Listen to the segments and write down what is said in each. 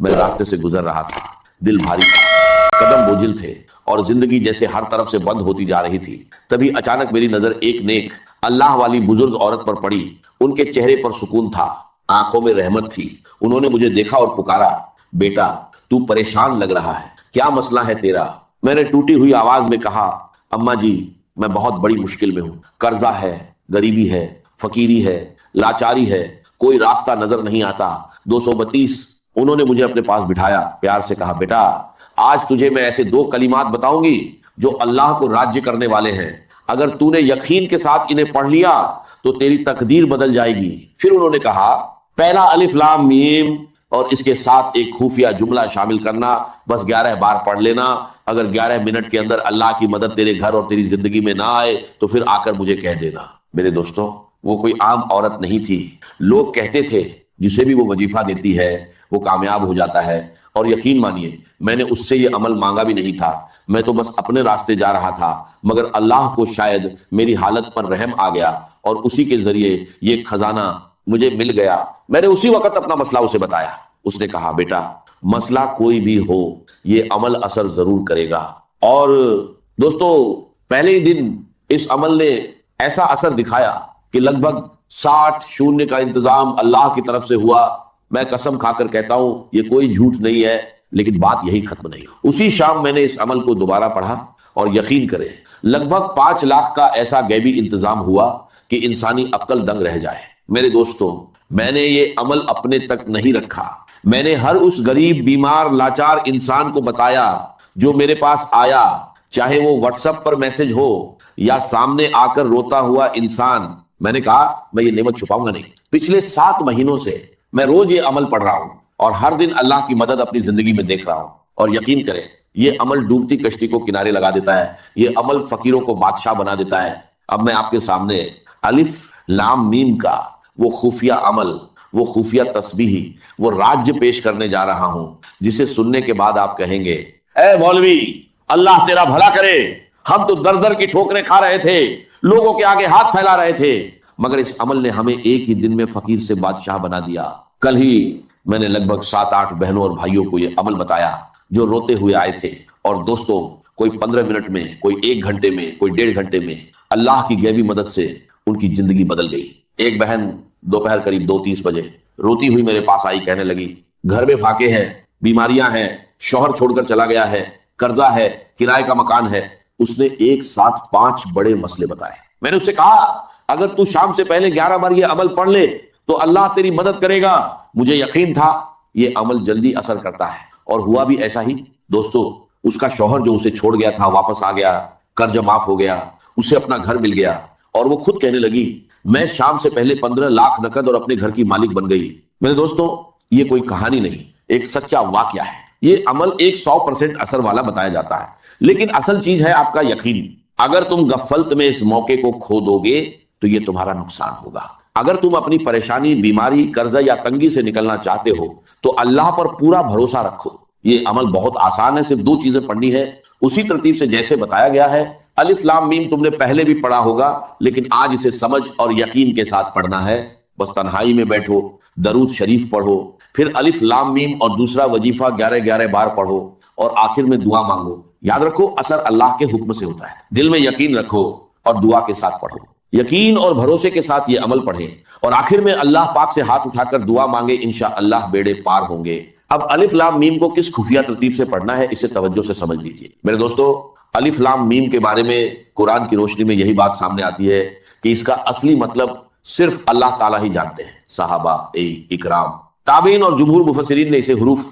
میں راستے سے گزر رہا تھا، دل بھاری تھا، قدم بوجھل تھے اور زندگی جیسے ہر طرف سے بند ہوتی جا رہی تھی۔ تبھی اچانک میری نظر ایک نیک اللہ والی بزرگ عورت پر پڑی۔ ان کے چہرے پر سکون تھا، آنکھوں میں رحمت تھی۔ انہوں نے مجھے دیکھا اور پکارا، بیٹا تو پریشان لگ رہا ہے، کیا مسئلہ ہے تیرا؟ میں نے ٹوٹی ہوئی آواز میں کہا، اماں جی میں بہت بڑی مشکل میں ہوں، قرضہ ہے، غریبی ہے، فقیری ہے، لاچاری ہے، کوئی راستہ نظر نہیں آتا۔ 232۔ انہوں نے مجھے اپنے پاس بٹھایا، پیار سے کہا، بیٹا آج تجھے میں ایسے 2 کلمات بتاؤں گی جو اللہ کو راضی کرنے والے ہیں، اگر تو نے یقین کے ساتھ انہیں پڑھ لیا تو تیری تقدیر بدل جائے گی۔ پھر انہوں نے کہا، پہلا الف لام میم اور اس کے ساتھ ایک خفیہ جملہ شامل کرنا، بس 11 بار پڑھ لینا۔ اگر 11 منٹ کے اندر اللہ کی مدد تیرے گھر اور تیری زندگی میں نہ آئے تو پھر آ کر مجھے کہہ دینا۔ میرے دوستوں، وہ کوئی عام عورت نہیں تھی۔ لوگ کہتے تھے جسے بھی وہ وظیفہ دیتی ہے وہ کامیاب ہو جاتا ہے، اور یقین مانیے میں نے اس سے یہ عمل مانگا بھی نہیں تھا، میں تو بس اپنے راستے جا رہا تھا، مگر اللہ کو شاید میری حالت پر رحم آ گیا اور اسی کے ذریعے یہ خزانہ مجھے مل گیا۔ میں نے اسی وقت اپنا مسئلہ اسے بتایا۔ اس نے کہا، بیٹا مسئلہ کوئی بھی ہو یہ عمل اثر ضرور کرے گا۔ اور دوستو، پہلے ہی دن اس عمل نے ایسا اثر دکھایا کہ لگ بھگ 60 شونیہ کا انتظام اللہ کی طرف سے ہوا۔ میں قسم کھا کر کہتا ہوں یہ کوئی جھوٹ نہیں ہے، لیکن بات یہی ختم نہیں۔ اسی شام میں نے اس عمل کو دوبارہ پڑھا اور یقین کریں لگ بھگ 5 لاکھ کا ایسا غیبی انتظام ہوا کہ انسانی عقل دنگ رہ جائے۔ میرے دوستوں، میں نے یہ عمل اپنے تک نہیں رکھا، میں نے ہر اس غریب، بیمار، لاچار انسان کو بتایا جو میرے پاس آیا، چاہے وہ واٹس ایپ پر میسج ہو یا سامنے آ کر روتا ہوا انسان۔ میں نے کہا میں یہ نعمت چھپاؤں گا نہیں۔ پچھلے 7 مہینوں سے میں روز یہ عمل پڑھ رہا ہوں اور ہر دن اللہ کی مدد اپنی زندگی میں دیکھ رہا ہوں، اور یقین کریں یہ عمل ڈوبتی کشتی کو کنارے لگا دیتا ہے، یہ عمل فقیروں کو بادشاہ بنا دیتا ہے۔ اب میں آپ کے سامنے الف لام میم کا وہ خفیہ عمل، وہ خفیہ تسبیح، وہ راج پیش کرنے جا رہا ہوں جسے سننے کے بعد آپ کہیں گے، اے مولوی اللہ تیرا بھلا کرے، ہم تو در در کی ٹھوکریں کھا رہے تھے، لوگوں کے آگے ہاتھ پھیلا رہے تھے، مگر اس عمل نے ہمیں ایک ہی دن میں فقیر سے بادشاہ بنا دیا۔ کل ہی میں نے لگ بھگ 7-8 بہنوں اور بھائیوں کو یہ عمل بتایا جو روتے ہوئے آئے تھے، اور دوستوں کوئی 15 منٹ میں، کوئی 1 گھنٹے میں، کوئی 1.5 گھنٹے میں اللہ کی غیبی مدد سے ان کی زندگی بدل گئی۔ ایک بہن دوپہر قریب 2:30 بجے روتی ہوئی میرے پاس آئی، کہنے لگی، گھر میں فاقے ہیں، بیماریاں ہیں، شوہر چھوڑ کر چلا گیا ہے، قرضہ ہے، کرائے کا مکان ہے۔ اس نے ایک ساتھ 5 بڑے مسئلے بتائے۔ میں نے اس سے کہا، اگر تو شام سے پہلے 11 بار یہ عمل پڑھ لے تو اللہ تیری مدد کرے گا۔ مجھے یقین تھا یہ عمل جلدی اثر کرتا ہے، اور ہوا بھی ایسا ہی۔ دوستو، اس کا شوہر جو اسے چھوڑ گیا تھا واپس آ گیا، قرض معاف ہو گیا، اسے اپنا گھر مل گیا، اور وہ خود کہنے لگی، میں شام سے پہلے 15 لاکھ نقد اور اپنے گھر کی مالک بن گئی۔ میرے دوستوں، یہ کوئی کہانی نہیں، ایک سچا واقعہ ہے۔ یہ عمل 100% اثر والا بتایا جاتا ہے، لیکن اصل چیز ہے آپ کا یقین۔ اگر تم غفلت میں اس موقع کو کھو دو گے تو یہ تمہارا نقصان ہوگا۔ اگر تم اپنی پریشانی، بیماری، قرضہ یا تنگی سے نکلنا چاہتے ہو تو اللہ پر پورا بھروسہ رکھو۔ یہ عمل بہت آسان ہے، صرف 2 چیزیں پڑھنی ہے اسی ترتیب سے جیسے بتایا گیا ہے۔ الف لام میم تم نے پہلے بھی پڑھا ہوگا، لیکن آج اسے سمجھ اور یقین کے ساتھ پڑھنا ہے۔ بس تنہائی میں بیٹھو، درود شریف پڑھو، پھر الف لام میم اور دوسرا وظیفہ 11 بار پڑھو، اور آخر میں دعا مانگو۔ یاد رکھو اثر اللہ کے حکم سے ہوتا ہے۔ دل میں یقین رکھو اور دعا کے ساتھ پڑھو۔ یقین اور بھروسے کے ساتھ یہ عمل پڑھیں، اور آخر میں اللہ پاک سے ہاتھ اٹھا کر دعا مانگے، انشاءاللہ بیڑے پار ہوں گے۔ اب الف لام میم کو کس خفیہ ترتیب سے پڑھنا ہے اسے توجہ سے سمجھ لیجیے۔ میرے دوستو، الف لام میم کے بارے میں قرآن کی روشنی میں یہی بات سامنے آتی ہے کہ اس کا اصلی مطلب صرف اللہ تعالیٰ ہی جانتے ہیں۔ صحابہ اکرام، تابعین اور جمہور مفسرین نے اسے حروف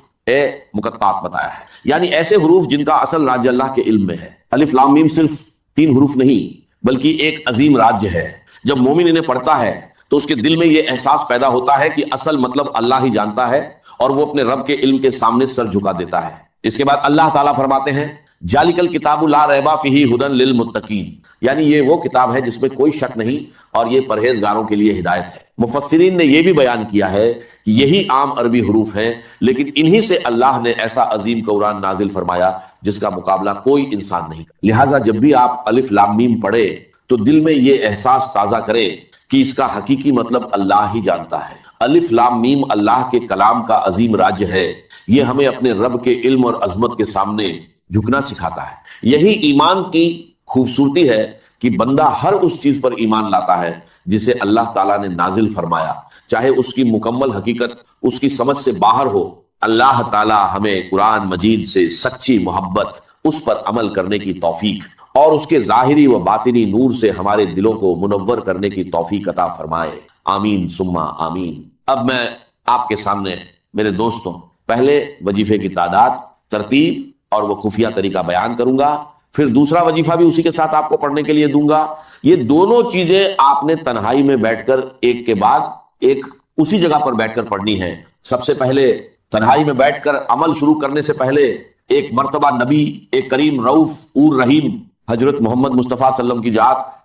مقطعات بتایا ہے، یعنی ایسے حروف جن کا اصل راج اللہ کے علم میں ہے۔ الف لام میم صرف 3 حروف نہیں بلکہ ایک عظیم راج ہے۔ جب مومن انہیں پڑھتا ہے تو اس کے دل میں یہ احساس پیدا ہوتا ہے کہ اصل مطلب اللہ ہی جانتا ہے، اور وہ اپنے رب کے علم کے سامنے سر جھکا دیتا ہے۔ اس کے بعد اللہ تعالیٰ فرماتے ہیں، ذالک الکتاب لا ریب فیہ ھدی للمتقین، یعنی یہ وہ کتاب ہے جس میں کوئی شک نہیں اور یہ پرہیزگاروں کے لیے ہدایت ہے۔ مفسرین نے یہ بھی بیان کیا ہے کہ یہی عام عربی حروف ہیں، لیکن انہی سے اللہ نے ایسا عظیم قرآن نازل فرمایا جس کا مقابلہ کوئی انسان نہیں۔ لہٰذا جب بھی آپ الف لام میم پڑھے تو دل میں یہ احساس تازہ کرے کہ اس کا حقیقی مطلب اللہ ہی جانتا ہے۔ الف لام میم اللہ کے کلام کا عظیم راج ہے، یہ ہمیں اپنے رب کے علم اور عظمت کے سامنے جھکنا سکھاتا ہے۔ یہی ایمان کی خوبصورتی ہے کہ بندہ ہر اس چیز پر ایمان لاتا ہے جسے اللہ تعالیٰ نے نازل فرمایا، چاہے اس کی مکمل حقیقت اس کی سمجھ سے باہر ہو۔ اللہ تعالیٰ ہمیں قرآن مجید سے سچی محبت، اس پر عمل کرنے کی توفیق اور اس کے ظاہری و باطنی نور سے ہمارے دلوں کو منور کرنے کی توفیق عطا فرمائے، آمین ثم آمین۔ اب میں آپ کے سامنے میرے دوستوں پہلے وظیفے کی تعداد، ترتیب اور وہ خفیہ طریقہ بیان کروں گا، پھر دوسرا وظیفہ بھی اسی کے ساتھ آپ کو پڑھنے کے لیے دوں گا۔ یہ دونوں چیزیں آپ نے تنہائی میں بیٹھ کر ایک کے بعد ایک اسی جگہ پر بیٹھ کر پڑھنی ہے۔ سب سے پہلے تنہائی میں بیٹھ کر عمل شروع کرنے سے پہلے ایک مرتبہ نبی، ایک کریم رؤوف اور رحیم حضرت محمد مصطفیٰ صلی اللہ علیہ وسلم کی ذات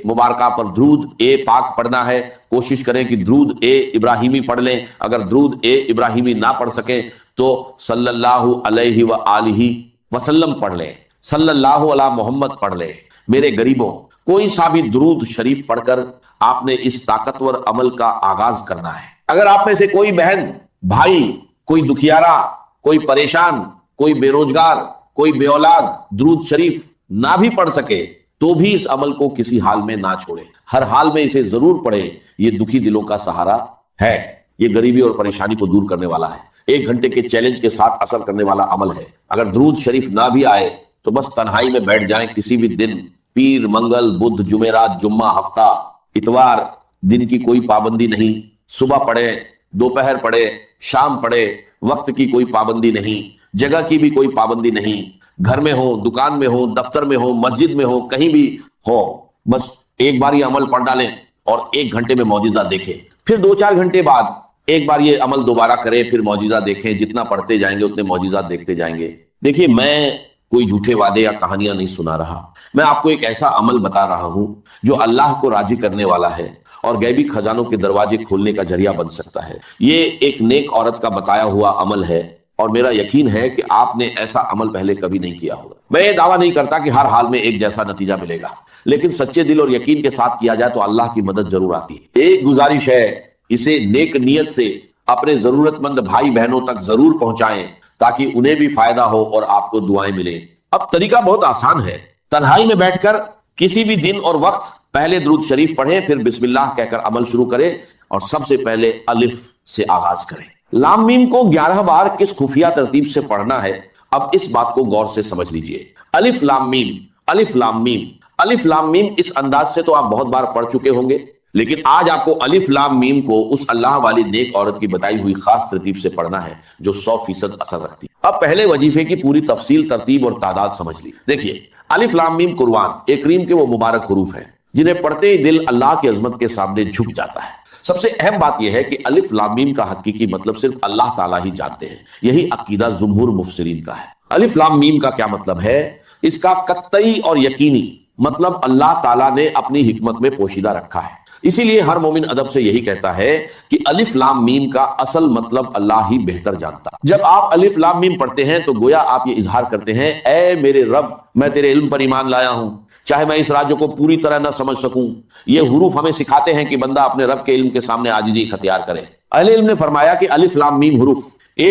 مبارکہ پر درود پاک پڑھنا ہے۔ کوشش کریں کہ درود ابراہیمی پڑھ لیں، اگر درود ابراہیمی نہ پڑھ سکیں تو صلی اللہ علیہ وآلہ وسلم پڑھ لیں، صلی اللہ علی محمد پڑھ لیں۔ میرے غریبوں، کوئی سا بھی درود شریف پڑھ کر آپ نے اس طاقتور عمل کا آغاز کرنا ہے۔ اگر آپ میں سے کوئی بہن، بھائی، کوئی دکھیارا، کوئی پریشان، کوئی بے روزگار، کوئی بے اولاد درود شریف نہ بھی پڑھ سکے تو بھی اس عمل کو کسی حال میں نہ چھوڑے، ہر حال میں اسے ضرور پڑھے۔ یہ دکھی دلوں کا سہارا ہے، یہ غریبی اور پریشانی کو دور کرنے والا ہے، 1 گھنٹے کے چیلنج کے ساتھ اثر کرنے والا عمل ہے۔ اگر درود شریف نہ بھی آئے تو بس تنہائی میں بیٹھ جائیں، کسی بھی دن، پیر، منگل، بدھ، جمعرات، جمعہ، ہفتہ، اتوار، دن کی کوئی پابندی نہیں، صبح پڑھے، دوپہر پڑھے، شام پڑھے، وقت کی کوئی پابندی نہیں، جگہ کی بھی کوئی پابندی نہیں، گھر میں ہو، دکان میں ہو، دفتر میں ہو، مسجد میں ہو، کہیں بھی ہو، بس ایک بار یہ عمل پڑھ ڈالیں اور 1 گھنٹے میں معجزہ دیکھیں، پھر 2-4 گھنٹے بعد ایک بار یہ عمل دوبارہ کریں، پھر معجزہ دیکھیں۔ جتنا پڑھتے جائیں گے اتنے معجزات دیکھتے جائیں گے۔ دیکھیے، میں کوئی جھوٹے وعدے یا کہانیاں نہیں سنا رہا، میں آپ کو ایک ایسا عمل بتا رہا ہوں جو اللہ کو راضی کرنے والا ہے اور غیبی خزانوں کے دروازے کھولنے کا ذریعہ بن سکتا ہے۔ یہ ایک نیک عورت کا بتایا ہوا عمل ہے اور میرا یقین ہے کہ آپ نے ایسا عمل پہلے کبھی نہیں کیا ہوگا۔ میں یہ دعویٰ نہیں کرتا کہ ہر حال میں ایک جیسا نتیجہ ملے گا، لیکن سچے دل اور یقین کے ساتھ کیا جائے تو اللہ کی مدد ضرور آتی ہے۔ ایک گزارش ہے، اسے نیک نیت سے اپنے ضرورت مند بھائی بہنوں تک ضرور پہنچائیں تاکہ انہیں بھی فائدہ ہو اور آپ کو دعائیں ملیں۔ اب طریقہ بہت آسان ہے، تنہائی میں بیٹھ کر کسی بھی دن اور وقت پہلے درود شریف پڑھیں، پھر بسم اللہ کہہ کر عمل شروع کریں اور سب سے پہلے الف سے آغاز کریں۔ لام میم کو 11 بار کس خفیہ ترتیب سے پڑھنا ہے، اب اس بات کو غور سے سمجھ لیجئے۔ الف لام میم، الف لام میم، الف لام میم، اس انداز سے تو آپ بہت بار پڑھ چکے ہوں گے، لیکن آج آپ کو الف لام میم کو اس اللہ والی نیک عورت کی بتائی ہوئی خاص ترتیب سے پڑھنا ہے جو 100% اثر رکھتی ہے۔ اب پہلے وظیفے کی پوری تفصیل، ترتیب اور تعداد سمجھ لی۔ دیکھیے، الف لام میم قرآن ایک کریم کے وہ مبارک حروف ہیں جنہیں پڑھتے ہی دل اللہ کی عظمت کے سامنے جھک جاتا ہے۔ سب سے اہم بات یہ ہے کہ الف لام میم کا حقیقی مطلب صرف اللہ تعالیٰ ہی جانتے ہیں، یہی عقیدہ جمہور مفسرین کا ہے۔ الف لام میم کا کیا مطلب ہے؟ اس کا قطعی اور یقینی مطلب اللہ تعالیٰ نے اپنی حکمت میں پوشیدہ رکھا ہے۔ اسی لیے ہر مومن ادب سے یہی کہتا ہے کہ الف لام میم کا اصل مطلب اللہ ہی بہتر جانتا۔ جب آپ الف لام میم پڑھتے ہیں تو گویا آپ یہ اظہار کرتے ہیں، اے میرے رب، میں تیرے علم پر ایمان لایا ہوں، چاہے میں اس راج کو پوری طرح نہ سمجھ سکوں۔ یہ حروف ہمیں سکھاتے ہیں کہ بندہ اپنے رب کے علم کے سامنے عاجزی اختیار کرے۔ اہل علم نے فرمایا کہ الف لام میم حروف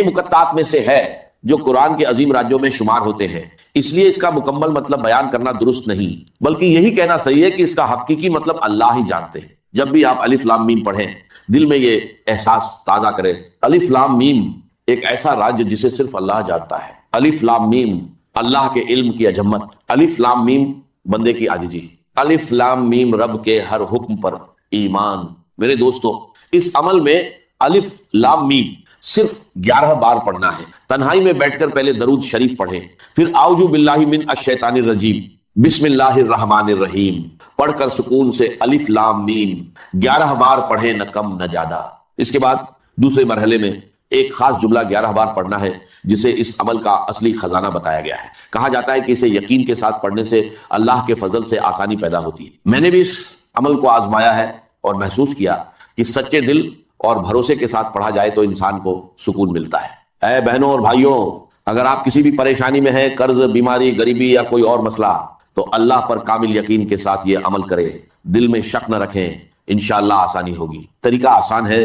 مقطعات میں سے ہے جو قرآن کے عظیم راجوں میں شمار ہوتے ہیں، اس لیے اس کا مکمل مطلب بیان کرنا درست نہیں، بلکہ یہی کہنا صحیح ہے کہ اس کا حقیقی مطلب اللہ ہی جانتے ہیں۔ جب بھی آپ الف لام میم پڑھیں، دل میں یہ احساس تازہ کریں، الف لام میم ایک ایسا راج جسے صرف اللہ جانتا ہے۔ الف لام میم اللہ کے علم کی عظمت، الف لام میم بندے کی عاجزی، الف لام میم رب کے ہر حکم پر ایمان۔ میرے دوستو، اس عمل میں الف لام میم صرف 11 بار پڑھنا ہے۔ تنہائی میں بیٹھ کر پہلے درود شریف پڑھیں، پھر اعوذ باللہ من الشیطان الرجیم، بسم اللہ الرحمن الرحیم پڑھ کر سکون سے الف لام میم 11 بار پڑھیں، نہ کم نہ زیادہ۔ اس کے بعد دوسرے مرحلے میں ایک خاص جملہ 11 بار پڑھنا ہے جسے اس عمل کا اصلی خزانہ بتایا گیا ہے۔ کہا جاتا ہے کہ اسے یقین کے ساتھ پڑھنے سے اللہ کے فضل سے آسانی پیدا ہوتی ہے۔ میں نے بھی اس عمل کو آزمایا ہے اور محسوس کیا کہ سچے دل اور بھروسے کے ساتھ پڑھا جائے تو انسان کو سکون ملتا ہے۔ اے بہنوں اور بھائیوں، اگر آپ کسی بھی پریشانی میں ہیں، قرض، بیماری، غریبی یا کوئی اور مسئلہ، تو اللہ پر کامل یقین کے ساتھ یہ عمل کریں، دل میں شک نہ رکھیں، انشاءاللہ آسانی ہوگی۔ طریقہ آسان ہے،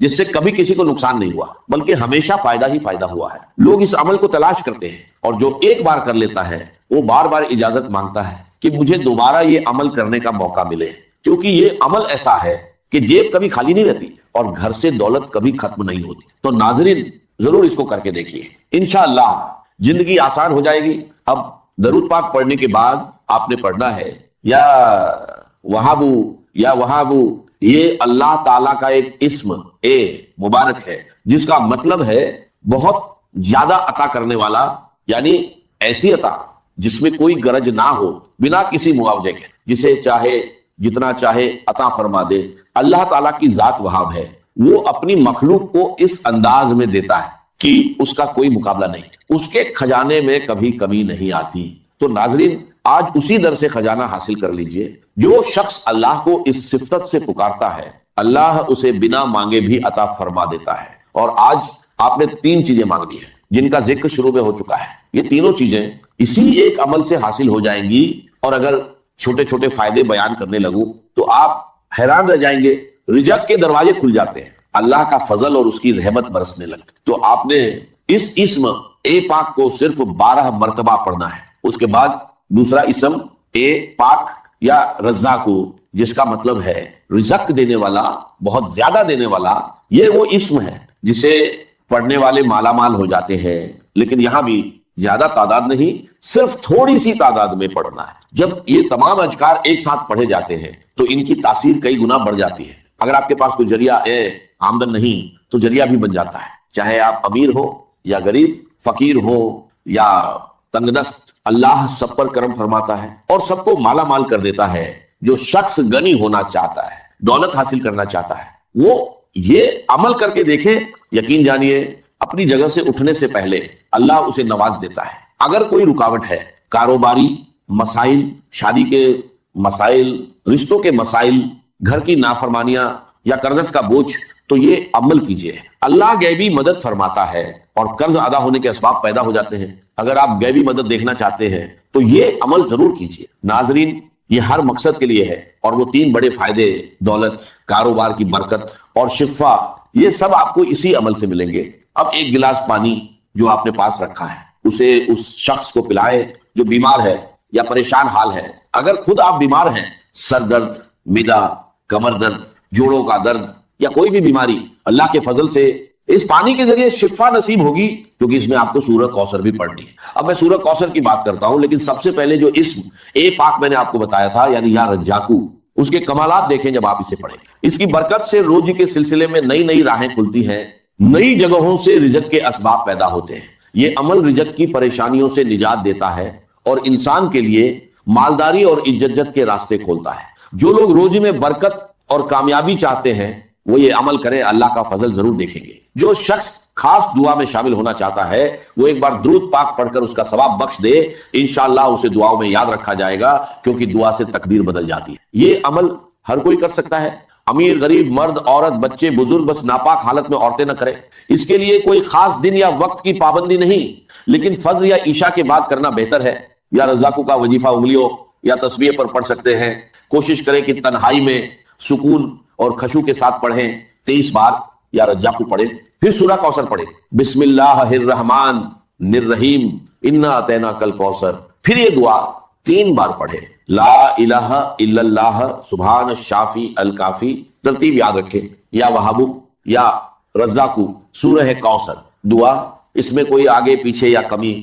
جس سے کبھی کسی کو نقصان نہیں ہوا بلکہ ہمیشہ فائدہ ہی فائدہ ہوا ہے۔ لوگ اس عمل کو تلاش کرتے ہیں اور جو ایک بار کر لیتا ہے وہ بار بار اجازت مانگتا ہے کہ مجھے دوبارہ یہ عمل کرنے کا موقع ملے، کیونکہ یہ عمل ایسا ہے کہ جیب کبھی خالی نہیں رہتی اور گھر سے دولت کبھی ختم نہیں ہوتی۔ تو ناظرین ضرور اس کو کر کے دیکھیے، انشاءاللہ زندگی آسان ہو جائے گی۔ اب درود پاک پڑھنے کے بعد آپ نے پڑھنا ہے یا وہابو یا وہابو، یہ اللہ تعالیٰ کا ایک اسم مبارک ہے جس کا مطلب ہے بہت زیادہ عطا کرنے والا، یعنی ایسی عطا جس میں کوئی غرض نہ ہو، بنا کسی معاوضے کے، جسے چاہے جتنا چاہے عطا فرما دے۔ اللہ تعالیٰ کی ذات وہاب ہے، وہ اپنی مخلوق کو اس انداز میں دیتا ہے کہ اس کا کوئی مقابلہ نہیں، اس کے خزانے میں کبھی کمی نہیں آتی۔ تو ناظرین آج اسی در سے خزانہ حاصل کر لیجئے۔ جو شخص اللہ کو اس صفت سے پکارتا ہے اللہ اسے بنا مانگے بھی عطا فرما دیتا ہے۔ اور آج آپ نے 3 چیزیں مانگنی ہیں جن کا ذکر شروع میں ہو چکا ہے، یہ تینوں چیزیں اسی ایک عمل سے حاصل ہو جائیں گی۔ اور اگر چھوٹے چھوٹے فائدے بیان کرنے لگوں تو آپ حیران رہ جائیں گے، رزق کے دروازے کھل جاتے ہیں، اللہ کا فضل اور اس کی رحمت برسنے لگتی۔ تو آپ نے اس اسم پاک کو صرف 12 مرتبہ پڑھنا ہے۔ اس کے بعد دوسرا اسم پاک یا رزاق، جس کا مطلب ہے رزق دینے والا، بہت زیادہ دینے والا۔ یہ وہ اسم ہے جسے پڑھنے والے مالا مال ہو جاتے ہیں، لیکن یہاں بھی زیادہ تعداد نہیں، صرف تھوڑی سی تعداد میں پڑھنا ہے۔ جب یہ تمام اذکار ایک ساتھ پڑھے جاتے ہیں تو ان کی تاثیر کئی گنا بڑھ جاتی ہے۔ اگر آپ کے پاس کوئی ذریعہ آمدن نہیں تو ذریعہ بھی بن جاتا ہے، چاہے آپ امیر ہو یا غریب، فقیر ہو یا تنگ دست، اللہ سب پر کرم فرماتا ہے اور سب کو مالا مال کر دیتا ہے۔ جو شخص غنی ہونا چاہتا ہے، دولت حاصل کرنا چاہتا ہے، وہ یہ عمل کر کے دیکھے، یقین جانیے اپنی جگہ سے اٹھنے سے پہلے اللہ اسے نواز دیتا ہے۔ اگر کوئی رکاوٹ ہے، کاروباری مسائل، شادی کے مسائل، رشتوں کے مسائل، گھر کی نافرمانیاں یا قرض کا بوجھ، تو یہ عمل کیجئے۔ اللہ غیبی مدد فرماتا ہے اور قرض ادا ہونے کے اسباب پیدا ہو جاتے ہیں۔ اگر آپ غیبی مدد دیکھنا چاہتے ہیں تو یہ عمل ضرور کیجئے۔ ناظرین یہ ہر مقصد کے لیے ہے، اور وہ 3 بڑے فائدے، دولت، کاروبار کی برکت اور شفا، یہ سب آپ کو اسی عمل سے ملیں گے۔ اب ایک گلاس پانی جو آپ نے پاس رکھا ہے اسے اس شخص کو پلائے جو بیمار ہے یا پریشان حال ہے۔ اگر خود آپ بیمار ہیں، سر درد، معدہ، کمر درد، جوڑوں کا درد یا کوئی بھی بیماری، اللہ کے فضل سے اس پانی کے ذریعے شفا نصیب ہوگی، کیونکہ اس میں آپ کو سورہ کوثر بھی پڑھنی ہے۔ اب میں سورہ کوثر کی بات کرتا ہوں، لیکن سب سے پہلے جو اسم پاک میں نے آپ کو بتایا تھا، یعنی یا رجاکو، اس کے کمالات دیکھیں جب آپ اسے پڑھیں۔ اس کی برکت سے روزی کے سلسلے میں نئی نئی راہیں کھلتی ہیں، نئی جگہوں سے رزق کے اسباب پیدا ہوتے ہیں۔ یہ عمل رزق کی پریشانیوں سے نجات دیتا ہے اور انسان کے لیے مالداری اور عزت کے راستے کھولتا ہے۔ جو لوگ روزی میں برکت اور کامیابی چاہتے ہیں وہ یہ عمل کریں، اللہ کا فضل ضرور دیکھیں گے۔ جو شخص خاص دعا میں شامل ہونا چاہتا ہے وہ ایک بار درود پاک پڑھ کر اس کا ثواب بخش دے، انشاءاللہ اسے دعاؤں میں یاد رکھا جائے گا، کیونکہ دعا سے تقدیر بدل جاتی ہے۔ یہ عمل ہر کوئی کر سکتا ہے، امیر غریب، مرد عورت، بچے بزرگ، بس ناپاک حالت میں عورتیں نہ کریں۔ اس کے لیے کوئی خاص دن یا وقت کی پابندی نہیں، لیکن فجر یا عشاء کے بعد کرنا بہتر ہے۔ یا رزاقوں کا وظیفہ انگلیوں یا تسبیح پر پڑھ سکتے ہیں۔ کوشش کریں کہ تنہائی میں سکون اور خشوع کے ساتھ پڑھیں، 23 بار یا رجاقو پڑھیں، پھر سورہ کوثر پڑھیں، بسم اللہ الرحمن الرحیم انا اعطیناک الکوثر، پھر یہ دعا 3 بار پڑھیں، لا الہ الا اللہ سبحان الشافی الکافی۔ ترتیب یاد رکھیں، یا وہابو یا رزاقو، سورہ کوثر دعا، اس میں کوئی آگے پیچھے یا کمی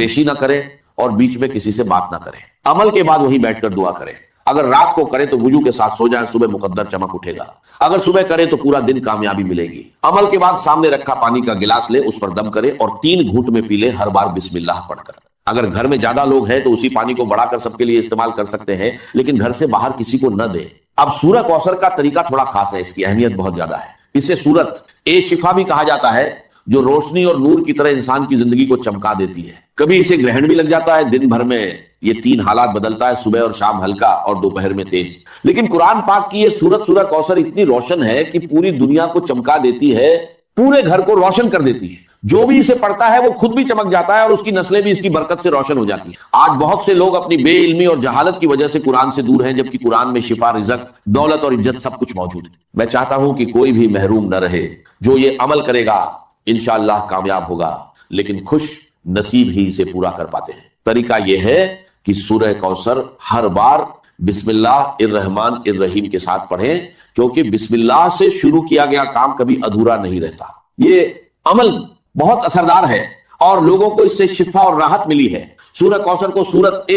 بیشی نہ کرے اور بیچ میں کسی سے بات نہ کرے۔ عمل کے بعد وہیں بیٹھ کر دعا کریں۔ اگر رات کو کرے تو وضو کے ساتھ سو جائیں، صبح مقدر چمک اٹھے گا۔ اگر صبح کرے تو پورا دن کامیابی ملے گی۔ عمل کے بعد سامنے رکھا پانی کا گلاس لے، اس پر دم کرے اور 3 گھونٹ میں پی لے، ہر بار بسم اللہ پڑھ کر۔ اگر گھر میں زیادہ لوگ ہیں تو اسی پانی کو بڑھا کر سب کے لیے استعمال کر سکتے ہیں، لیکن گھر سے باہر کسی کو نہ دیں۔ اب سورہ کوثر کا طریقہ تھوڑا خاص ہے، اس کی اہمیت بہت زیادہ ہے۔ اسے سورت شفا بھی کہا جاتا ہے، جو روشنی اور نور کی طرح انسان کی زندگی کو چمکا دیتی ہے۔ کبھی اسے گرہن بھی لگ جاتا ہے، دن بھر میں یہ 3 حالات بدلتا ہے، صبح اور شام ہلکا اور دوپہر میں تیز۔ لیکن قرآن پاک کی یہ سورت سورہ کوثر اتنی روشن ہے کہ پوری دنیا کو چمکا دیتی ہے، پورے گھر کو روشن کر دیتی ہے۔ جو بھی اسے پڑھتا ہے وہ خود بھی چمک جاتا ہے اور اس کی نسلیں بھی اس کی برکت سے روشن ہو جاتی ہیں۔ آج بہت سے لوگ اپنی بے علمی اور جہالت کی وجہ سے قرآن سے دور ہیں، جبکہ قرآن میں شفا، رزق، دولت اور عزت سب کچھ موجود ہے۔ میں چاہتا ہوں کہ کوئی بھی محروم نہ رہے، جو یہ عمل کرے گا انشاءاللہ کامیاب ہوگا، لیکن خوش نصیب ہی اسے پورا کر پاتے ہیں۔ طریقہ یہ ہے کہ سورہ کوثر ہر بار بسم اللہ الرحمن الرحیم کے ساتھ پڑھیں، کیونکہ بسم اللہ سے شروع کیا گیا کام کبھی ادھورا نہیں رہتا۔ یہ عمل بہت اثردار ہے اور لوگوں کو اس سے شفا اور راحت ملی ہے۔ سورہ کوثر کو سورت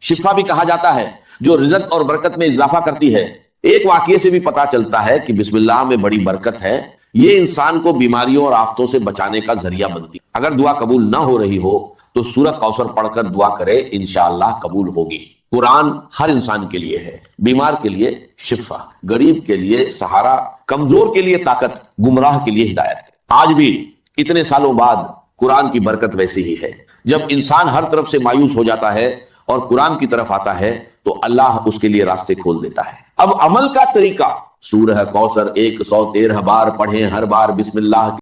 شفا بھی کہا جاتا ہے، جو رزق اور برکت میں اضافہ کرتی ہے۔ ایک واقعے سے بھی پتا چلتا ہے کہ بسم اللہ میں بڑی برکت ہے، یہ انسان کو بیماریوں اور آفتوں سے بچانے کا ذریعہ بنتی ہے۔ اگر دعا قبول نہ ہو رہی ہو تو سورہ کوثر پڑھ کر دعا کرے، انشاءاللہ قبول ہوگی۔ قرآن ہر انسان کے لیے ہے، بیمار کے لیے شفا، غریب کے لیے سہارا، کمزور کے لیے طاقت، گمراہ کے لیے ہدایت۔ آج بھی اتنے سالوں بعد قرآن کی برکت ویسی ہی ہے۔ جب انسان ہر طرف سے مایوس ہو جاتا ہے اور قرآن کی طرف آتا ہے تو اللہ اس کے لیے راستے کھول دیتا ہے۔ اب عمل کا طریقہ، سورہ کوثر 113 بار پڑھیں، ہر بار بسم اللہ